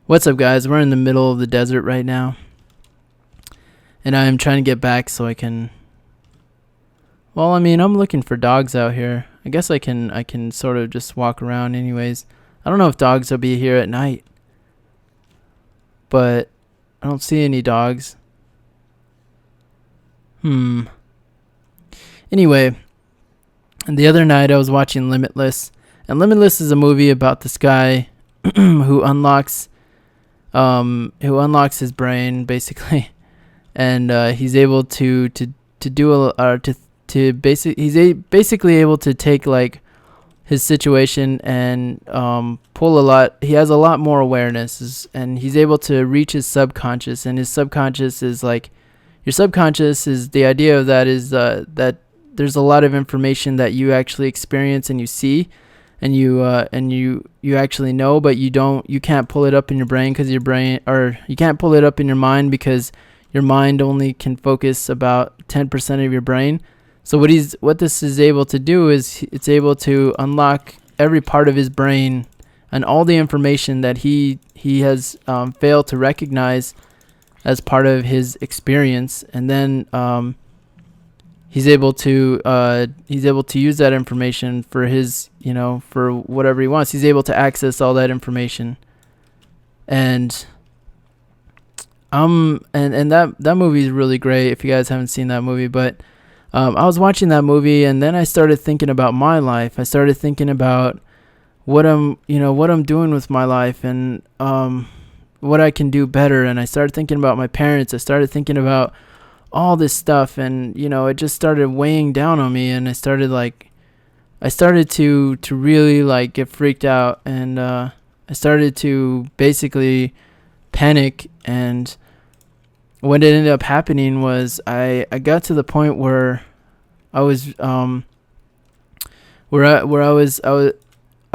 What's up, guys? We're in the middle of the desert right now, and I'm trying to get back so I can. Well, I mean, I'm looking for dogs out here. I guess I can sort of just walk around, anyways. I don't know if dogs will be here at night, but I don't see any dogs. Anyway, and the other night I was watching Limitless, and Limitless is a movie about this guy who unlocks his brain basically, and he's able to do basically able to take like his situation and pull a lot. He has a lot more awareness, and he's able to reach his subconscious, and his subconscious is like your subconscious is the idea of that is that there's a lot of information that you actually experience and you see, and you actually know, but you can't pull it up in your brain because you can't pull it up in your mind because your mind only can focus about 10% of your brain. So what this is able to do is it's able to unlock every part of his brain and all the information that he has failed to recognize as part of his experience, and then he's able to use that information for his, for whatever he wants. He's able to access all that information, and that movie is really great if you guys haven't seen that movie. But I was watching that movie, and then I started thinking about my life. I started thinking about what I'm doing with my life, and what I can do better. And I started thinking about my parents. I started thinking about all this stuff, and it just started weighing down on me, and I started to really like get freaked out, and I started to basically panic. And what ended up happening was I got to the point where I was I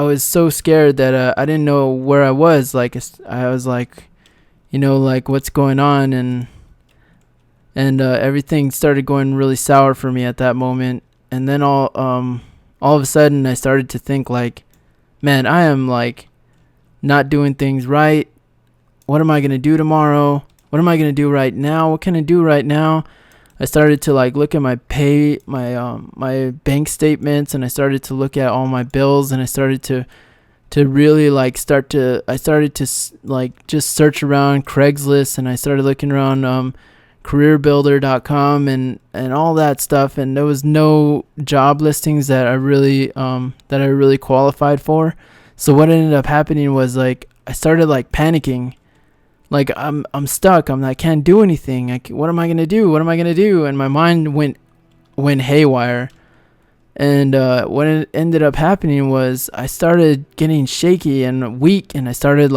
was so scared that I didn't know where I was. Like I was like, like what's going on, and everything started going really sour for me at that moment. And then all of a sudden I started to think like, man, I am like not doing things right. What am I gonna do tomorrow? What am I gonna do right now? What can I do right now? I started to like look at my my bank statements, and I started to look at all my bills, and I started to really like I started to like just search around Craigslist, and I started looking around careerbuilder.com and all that stuff, and there was no job listings that I really qualified for. So what ended up happening was like I started like panicking. Like I'm stuck. I can't do anything. What am I gonna do? What am I gonna do? And my mind went haywire. And what ended up happening was I started getting shaky and weak, and I started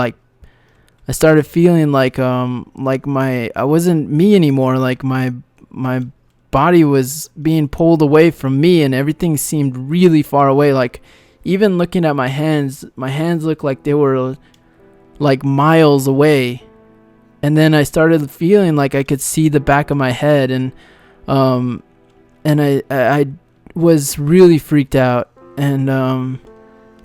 feeling like I wasn't me anymore. Like my body was being pulled away from me, and everything seemed really far away. Like even looking at my hands looked like they were like miles away. And then I started feeling like I could see the back of my head, and I was really freaked out, and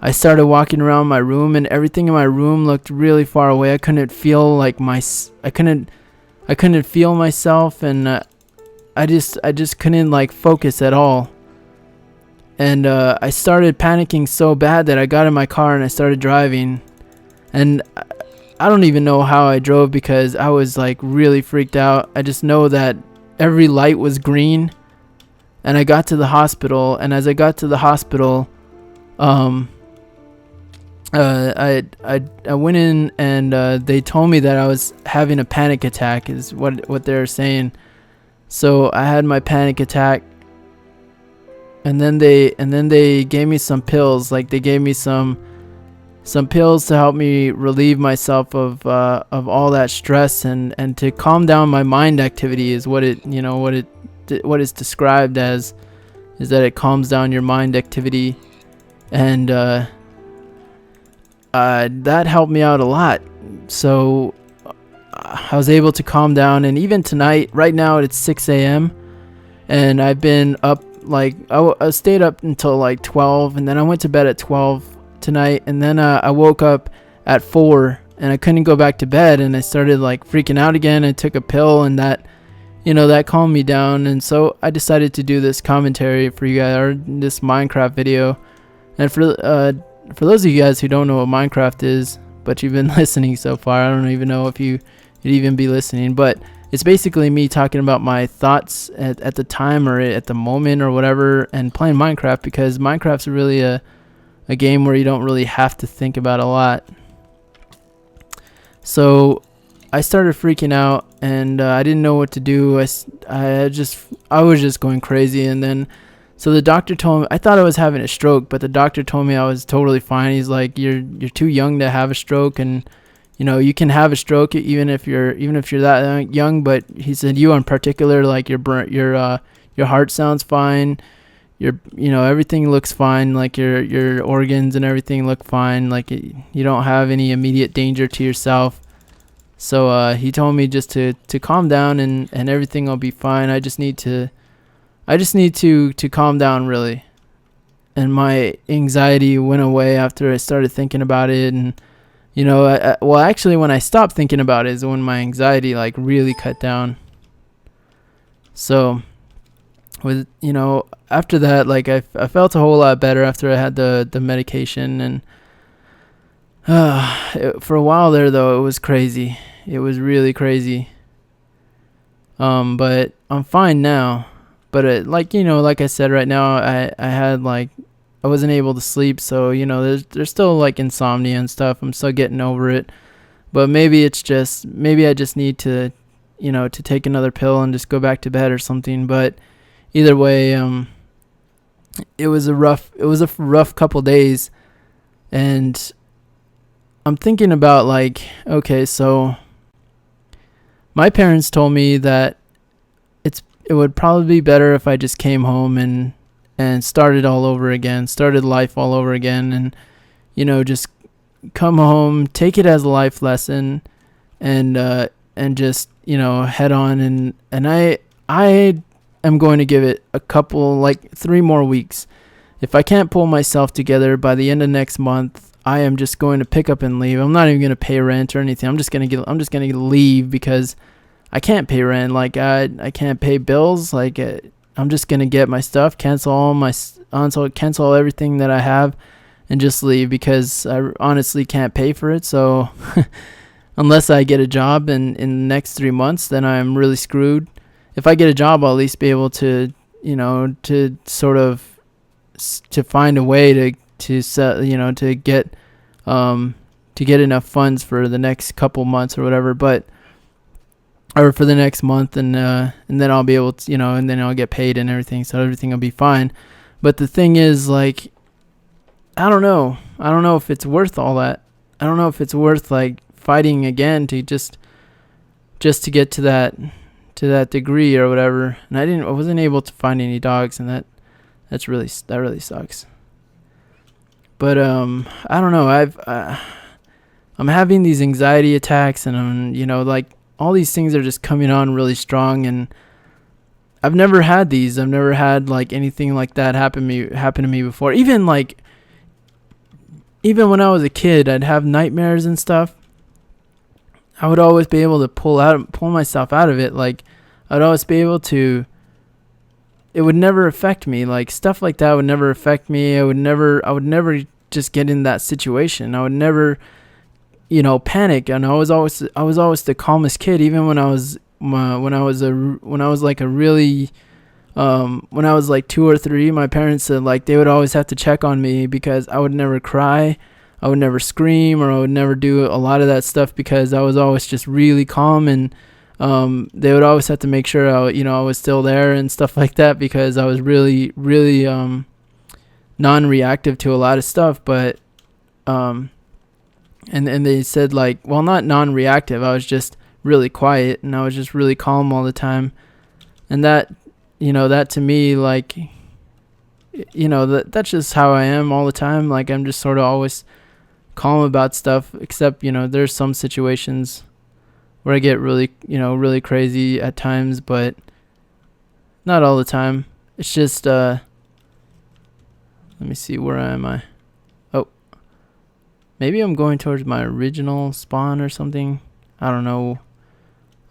I started walking around my room, and everything in my room looked really far away. I couldn't feel like I couldn't feel myself, and I just couldn't like focus at all. And I started panicking so bad that I got in my car and I started driving, and I don't even know how I drove because I was like really freaked out. I just know that every light was green, and I got to the hospital. And as I got to the hospital, I went in, and they told me that I was having a panic attack, is what they're saying. So I had my panic attack, and then they gave me some pills. Like they gave me some pills to help me relieve myself of all that stress, and to calm down my mind activity is what it's described as, is that it calms down your mind activity. And that helped me out a lot. So I was able to calm down. And even tonight, right now it's 6 a.m. and I've been up like I stayed up until like 12, and then I went to bed at 12 tonight, and then I woke up at 4, and I couldn't go back to bed, and I started like freaking out again. I took a pill, and that, that calmed me down. And so I decided to do this commentary for you guys, or this Minecraft video. And for those of you guys who don't know what Minecraft is, but you've been listening so far, I don't even know if you'd even be listening, but it's basically me talking about my thoughts at the time or at the moment or whatever, and playing Minecraft, because Minecraft's really a game where you don't really have to think about a lot. So I started freaking out, and I didn't know what to do. I was just going crazy. And then so the doctor told me, I thought I was having a stroke, but the doctor told me I was totally fine. He's like, you're too young to have a stroke, and you can have a stroke even if you're that young. But he said, you in particular, like your heart sounds fine, everything looks fine, like your organs and everything look fine, like you don't have any immediate danger to yourself. So he told me just to calm down, and everything will be fine. I just need to calm down, really. And my anxiety went away after I started thinking about it. And well, actually, when I stopped thinking about it is when my anxiety like really cut down. So with after that, like I felt a whole lot better after I had the medication. And for a while there, though, it was crazy. It was really crazy. But I'm fine now. But like I said, right now I had like I wasn't able to sleep, so there's still like insomnia and stuff. I'm still getting over it. But maybe I just need to to take another pill and just go back to bed or something. But either way, it was a rough couple days. And I'm thinking about like, okay, so my parents told me that it would probably be better if I just came home and started all over again, started life all over again, and just come home, take it as a life lesson, and just head on. And I am going to give it a couple, like 3 more weeks. If I can't pull myself together by the end of next month, I am just going to pick up and leave. I'm not even going to pay rent or anything. I'm just going to leave, because I can't pay rent. Like I can't pay bills. Like I'm just going to get my stuff, cancel everything that I have, and just leave, because I honestly can't pay for it. So unless I get a job in the next 3 months, then I'm really screwed. If I get a job, I'll at least be able to to sort of to find a way to get enough funds for the next couple months or whatever, or for the next month, and then I'll be able to, and then I'll get paid and everything, so everything will be fine. But the thing is, like, I don't know if it's worth all that. I don't know if it's worth like fighting again to just to get to that degree or whatever. And I wasn't able to find any dogs, and that really sucks. But I don't know. I'm having these anxiety attacks, and I'm like, all these things are just coming on really strong, and I've never had these. I've never had like anything like that happen to me before. Even when I was a kid, I'd have nightmares and stuff. I would always be able to pull myself out of it. Like I'd always be able to. It would never affect me. Like stuff like that would never affect me. I would never just get in that situation. I would never panic. And I was always the calmest kid, even when I was like 2 or 3. My parents said like they would always have to check on me, because I would never cry, I would never scream, or I would never do a lot of that stuff, because I was always just really calm. And they would always have to make sure I was still there and stuff like that, because I was really non-reactive to a lot of stuff. But and they said like, well, not non-reactive, I was just really quiet, and I was just really calm all the time. And that that to me, like, that's just how I am all the time. Like I'm just sort of always calm about stuff, except there's some situations where I get really really crazy at times, but not all the time. It's just let me see, where am I? Oh, Maybe I'm going towards my original spawn or something. I don't know.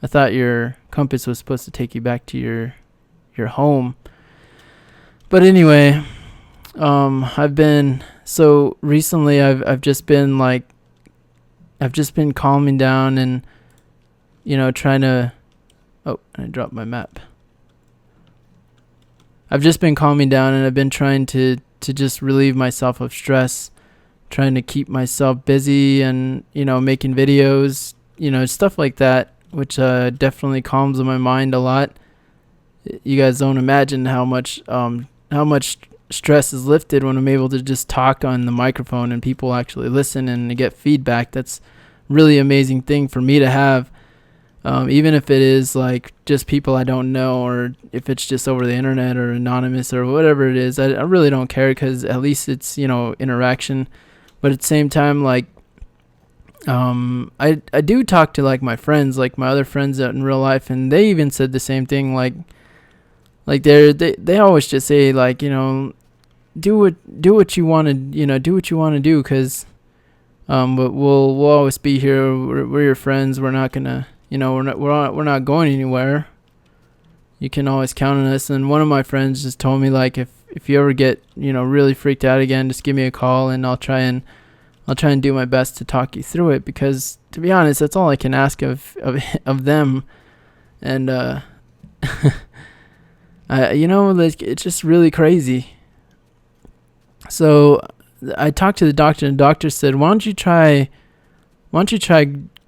I thought your compass was supposed to take you back to your home. But anyway, I've been so recently I've just been calming down and trying to I dropped my map. I've just been calming down and I've been trying to just relieve myself of stress, trying to keep myself busy and making videos, stuff like that, which definitely calms my mind a lot. You guys don't imagine how much stress is lifted when I'm able to just talk on the microphone and people actually listen and get feedback. That's really amazing thing for me to have. Even if it is like just people I don't know, or if it's just over the internet or anonymous or whatever it is, I really don't care, because at least it's interaction. But at the same time, like I do talk to like my friends, like my other friends out in real life, and they even said the same thing. Like they always just say like do what you want to do what you want to do, because but we'll always be here. We're your friends. We're not gonna. We're not going anywhere. You can always count on us. And one of my friends just told me, like, if you ever get really freaked out again, just give me a call and I'll try and do my best to talk you through it, because to be honest, that's all I can ask of them. And it's just really crazy. So I talked to the doctor, and the doctor said, why don't you try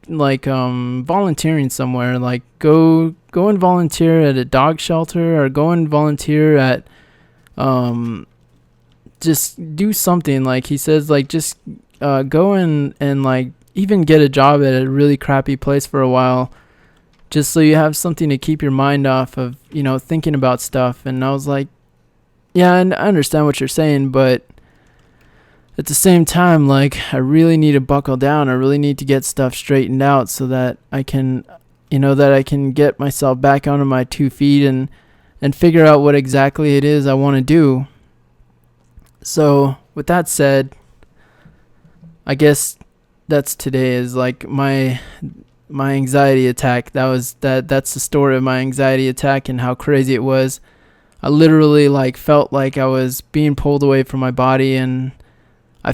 like volunteering somewhere, like go and volunteer at a dog shelter, or go and volunteer at just do something. Like he says, like just go and like even get a job at a really crappy place for a while, just so you have something to keep your mind off of thinking about stuff. And I was like, yeah, and I understand what you're saying, but at the same time, like, I really need to buckle down. I really need to get stuff straightened out so that I can, get myself back onto my 2 feet and figure out what exactly it is I want to do. So with that said, I guess that's today is like my anxiety attack. That's the story of my anxiety attack and how crazy it was. I literally felt like I was being pulled away from my body, and I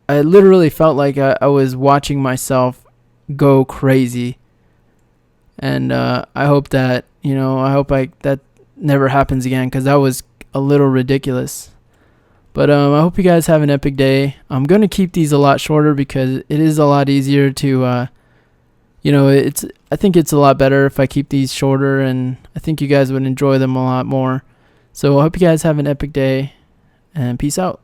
literally felt like I was watching myself go crazy. And I hope that, that never happens again, because that was a little ridiculous. But I hope you guys have an epic day. I'm going to keep these a lot shorter because it is a lot easier to, I think it's a lot better if I keep these shorter, and I think you guys would enjoy them a lot more. So I hope you guys have an epic day, and peace out.